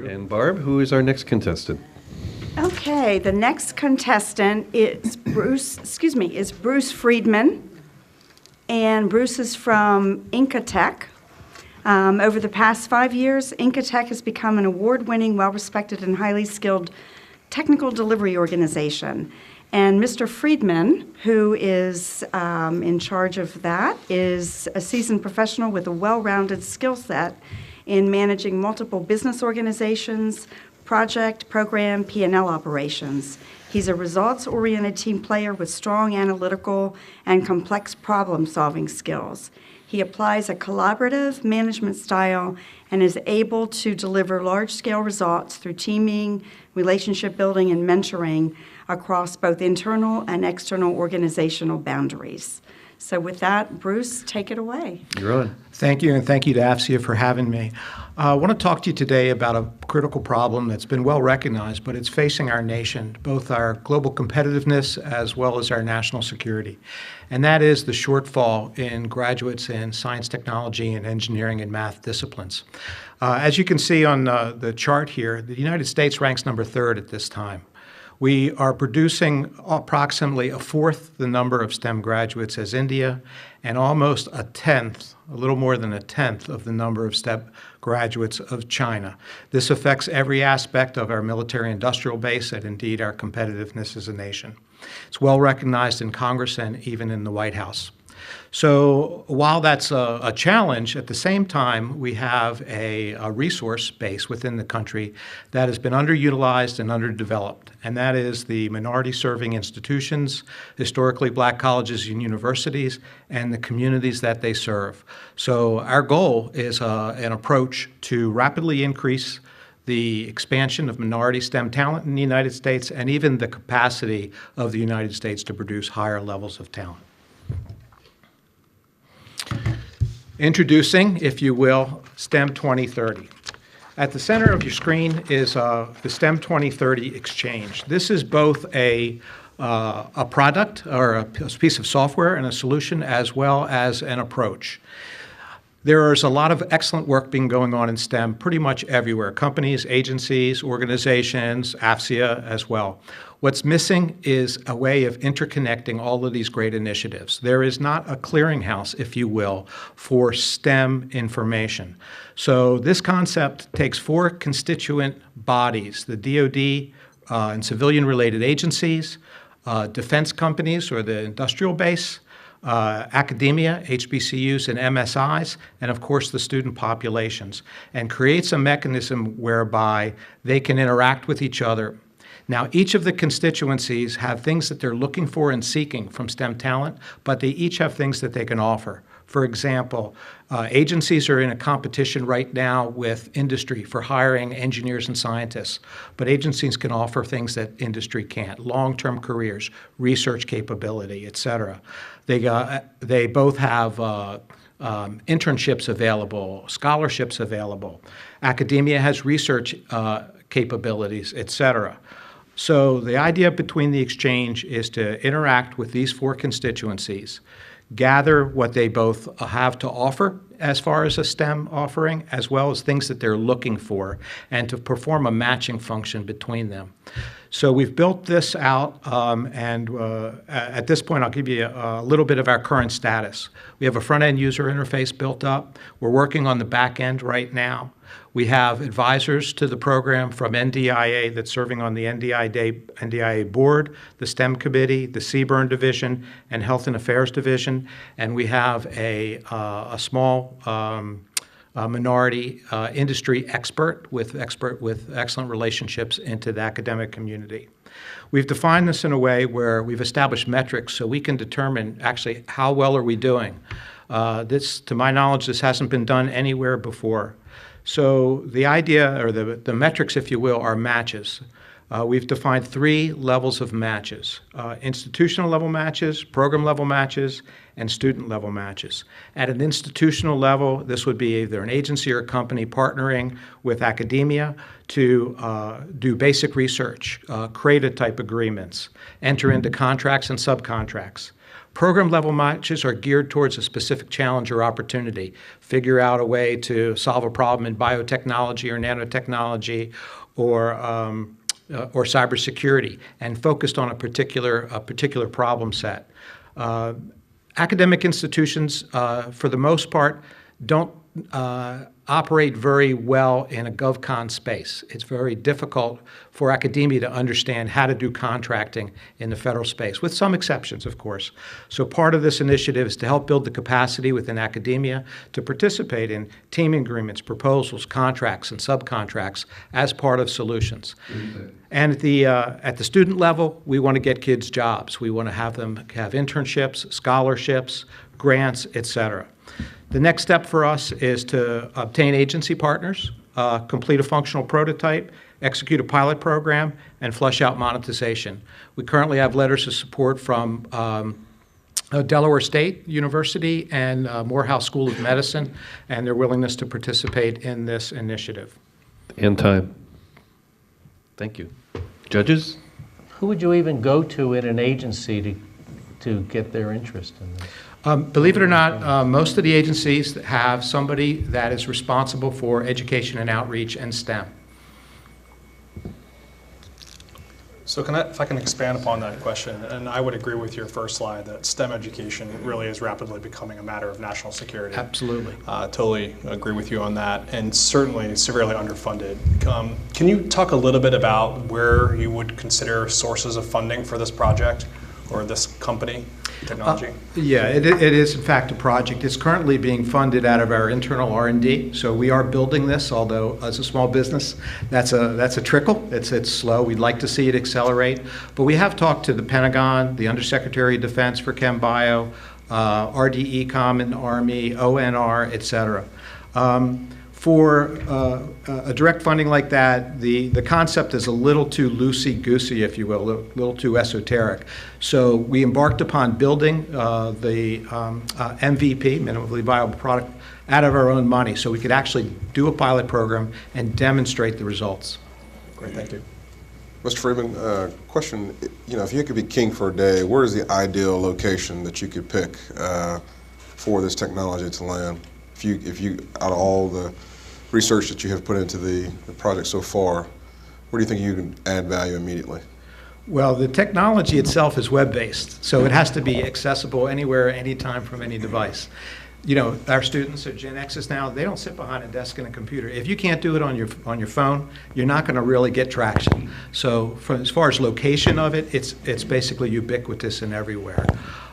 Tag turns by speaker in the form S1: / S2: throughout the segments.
S1: And Barb, who is our next contestant?
S2: Okay, the next contestant is Bruce Friedman, and Bruce is from INCATech. Over the past 5 years, INCATech has become an award-winning, well-respected, and highly skilled technical delivery organization. And Mr. Friedman, who is in charge of that, is a seasoned professional with a well-rounded skill set in managing multiple business organizations, project, program, P&L operations. He's a results-oriented team player with strong analytical and complex problem-solving skills. He applies a collaborative management style and is able to deliver large-scale results through teaming, relationship building, and mentoring across both internal and external organizational boundaries. So with that, Bruce, take it away.
S1: You're on.
S3: Thank you, and thank you to AFCEA for having me. I want to talk to you today about a critical problem that's been well recognized, but it's facing our nation, both our global competitiveness as well as our national security. And that is the shortfall in graduates in science, technology, and engineering and math disciplines. As you can see on the chart here, the United States ranks number 3rd at this time. We are producing approximately a fourth the number of STEM graduates as India, and almost a tenth, a little more than a tenth of the number of STEM graduates of China. This affects every aspect of our military-industrial base and indeed our competitiveness as a nation. It's well recognized in Congress and even in the White House. So while that's a challenge, at the same time, we have a resource base within the country that has been underutilized and underdeveloped, and that is the minority-serving institutions, historically black colleges and universities, and the communities that they serve. So our goal is an approach to rapidly increase the expansion of minority STEM talent in the United States and even the capacity of the United States to produce higher levels of talent. Introducing, if you will, STEM2030. At the center of your screen is the STEM2030 Exchange. This is both a product or a piece of software and a solution as well as an approach. There is a lot of excellent work being going on in STEM pretty much everywhere. Companies, agencies, organizations, AFCEA as well. What's missing is a way of interconnecting all of these great initiatives. There is not a clearinghouse, if you will, for STEM information. So this concept takes 4 constituent bodies, the DoD and civilian-related agencies, defense companies or the industrial base, academia, HBCUs and MSIs, and of course the student populations, and creates a mechanism whereby they can interact with each other. Now, each of the constituencies have things that they're looking for and seeking from STEM talent, but they each have things that they can offer. For example, agencies are in a competition right now with industry for hiring engineers and scientists, but agencies can offer things that industry can't: long-term careers, research capability, et cetera. They both have internships available, scholarships available. Academia has research capabilities, et cetera. So the idea between the exchange is to interact with these 4 constituencies, gather what they both have to offer as far as a STEM offering, as well as things that they're looking for, and to perform a matching function between them. So we've built this out, and at this point I'll give you a little bit of our current status. We have a front-end user interface built up. We're working on the back end right now. We have advisors to the program from NDIA that's serving on the NDIA board, the STEM committee, the CBURN division, and Health and Affairs division. And we have a small minority industry expert with excellent relationships into the academic community. We've defined this in a way where we've established metrics so we can determine actually how well are we doing. To my knowledge, this hasn't been done anywhere before. So the idea, or the metrics, if you will, are matches. We've defined 3 levels of matches: institutional level matches, program level matches, and student level matches. At an institutional level, this would be either an agency or a company partnering with academia to do basic research, CRADA type agreements, enter into contracts and subcontracts. Program level matches are geared towards a specific challenge or opportunity. Figure out a way to solve a problem in biotechnology or nanotechnology or cybersecurity, and focused on a particular problem set. Academic institutions, for the most part, don't operate very well in a GovCon space. It's very difficult for academia to understand how to do contracting in the federal space, with some exceptions, of course. So part of this initiative is to help build the capacity within academia to participate in teaming agreements, proposals, contracts, and subcontracts as part of solutions. And at the student level, we want to get kids jobs. We want to have them have internships, scholarships, grants, et cetera. The next step for us is to obtain agency partners, complete a functional prototype, execute a pilot program, and flesh out monetization. We currently have letters of support from Delaware State University and Morehouse School of Medicine, and their willingness to participate in this initiative.
S1: And time. Thank you. Judges?
S4: Who would you even go to in an agency to get their interest in this?
S3: Believe it or not, most of the agencies have somebody that is responsible for education and outreach and STEM.
S5: So if I can expand upon that question, and I would agree with your first slide that STEM education really is rapidly becoming a matter of national security.
S3: Absolutely.
S5: Totally agree with you on that, and certainly severely underfunded. Can you talk a little bit about where you would consider sources of funding for this project or this company? Technology?
S3: Yeah, it is in fact a project. It's currently being funded out of our internal R&D. So we are building this, although as a small business, that's a trickle. It's slow. We'd like to see it accelerate. But we have talked to the Pentagon, the Undersecretary of Defense for ChemBio, RDECom in the Army, ONR, et cetera. For a direct funding like that, the concept is a little too loosey-goosey, if you will, a little too esoteric. So we embarked upon building the MVP, minimally viable product, out of our own money, so we could actually do a pilot program and demonstrate the results.
S5: Great, thank you.
S6: Mr. Freeman, question, if you could be king for a day, where is the ideal location that you could pick for this technology to land? If you, out of all the research that you have put into the project so far, where do you think you can add value immediately?
S3: Well, the technology itself is web-based, so it has to be accessible anywhere, anytime, from any device. Our students are Gen X's now, they don't sit behind a desk and a computer. If you can't do it on your phone, you're not going to really get traction. So as far as location of it, it's basically ubiquitous and everywhere.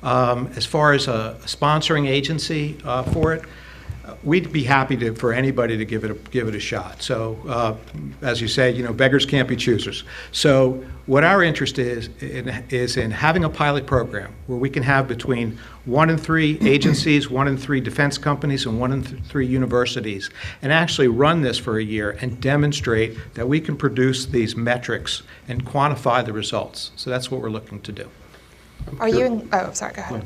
S3: As far as a sponsoring agency for it, we'd be happy for anybody to give it a shot. So, as you say, beggars can't be choosers. So, what our interest is in having a pilot program where we can have between 1 and 3 agencies, 1 and 3 defense companies, and 1 and 3 universities, and actually run this for a year and demonstrate that we can produce these metrics and quantify the results. So that's what we're looking to do.
S7: Sorry, go ahead.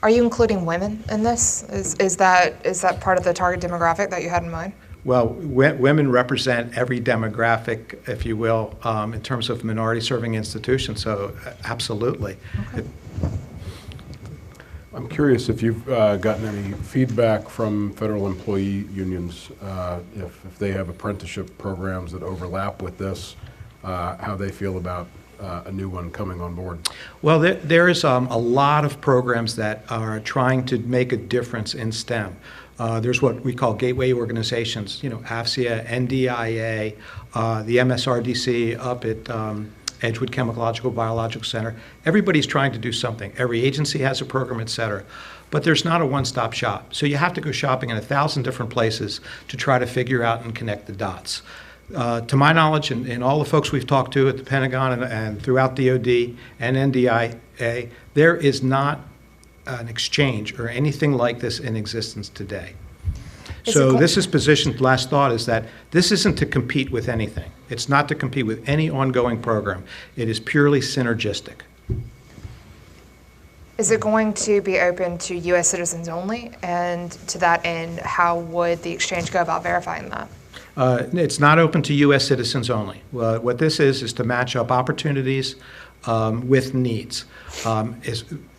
S7: Are you including women in this? Is that part of the target demographic that you had in mind?
S3: Well, women represent every demographic, if you will, in terms of minority-serving institutions, so absolutely.
S7: Okay.
S8: I'm curious if you've gotten any feedback from federal employee unions, if they have apprenticeship programs that overlap with this, how they feel about a new one coming on board?
S3: Well, there is a lot of programs that are trying to make a difference in STEM. There's what we call gateway organizations, AFCEA, NDIA, the MSRDC up at Edgewood Chemicalogical Biological Center. Everybody's trying to do something. Every agency has a program, et cetera. But there's not a one-stop shop. So you have to go shopping in 1,000 different places to try to figure out and connect the dots. To my knowledge, and all the folks we've talked to at the Pentagon and throughout DOD and NDIA, there is not an exchange or anything like this in existence today. So this is positioned, last thought is that this isn't to compete with anything. It's not to compete with any ongoing program. It is purely synergistic.
S7: Is it going to be open to U.S. citizens only? And to that end, how would the exchange go about verifying that?
S3: It's not open to U.S. citizens only. What this is to match up opportunities with needs.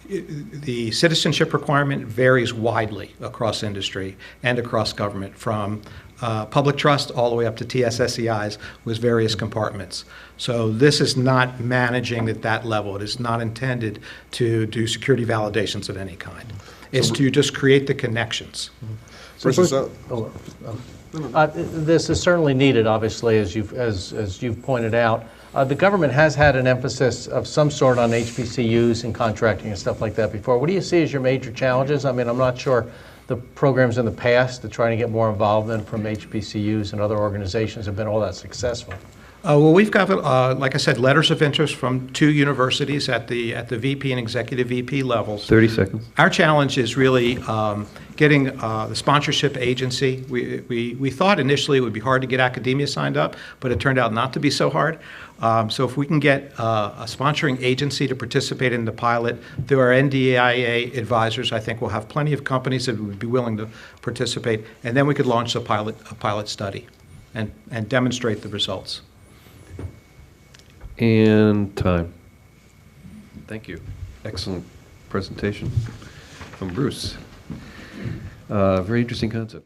S3: The citizenship requirement varies widely across industry and across government, from public trust all the way up to TSSCIs with various compartments. So this is not managing at that level. It is not intended to do security validations of any kind. It's to just create the connections.
S4: This is certainly needed, obviously, as you've pointed out. The government has had an emphasis of some sort on HBCUs and contracting and stuff like that before. What do you see as your major challenges? I mean, I'm not sure the programs in the past to trying to get more involvement from HBCUs and other organizations have been all that successful.
S3: Well, we've got, like I said, letters of interest from 2 universities at the VP and executive VP levels.
S1: 30 seconds.
S3: Our challenge is really getting the sponsorship agency. We thought initially it would be hard to get academia signed up, but it turned out not to be so hard. So if we can get a sponsoring agency to participate in the pilot through our NDIA advisors, I think we'll have plenty of companies that would be willing to participate, and then we could launch a pilot study and demonstrate the results.
S1: And time. Thank you. Excellent presentation from Bruce. Very interesting concept.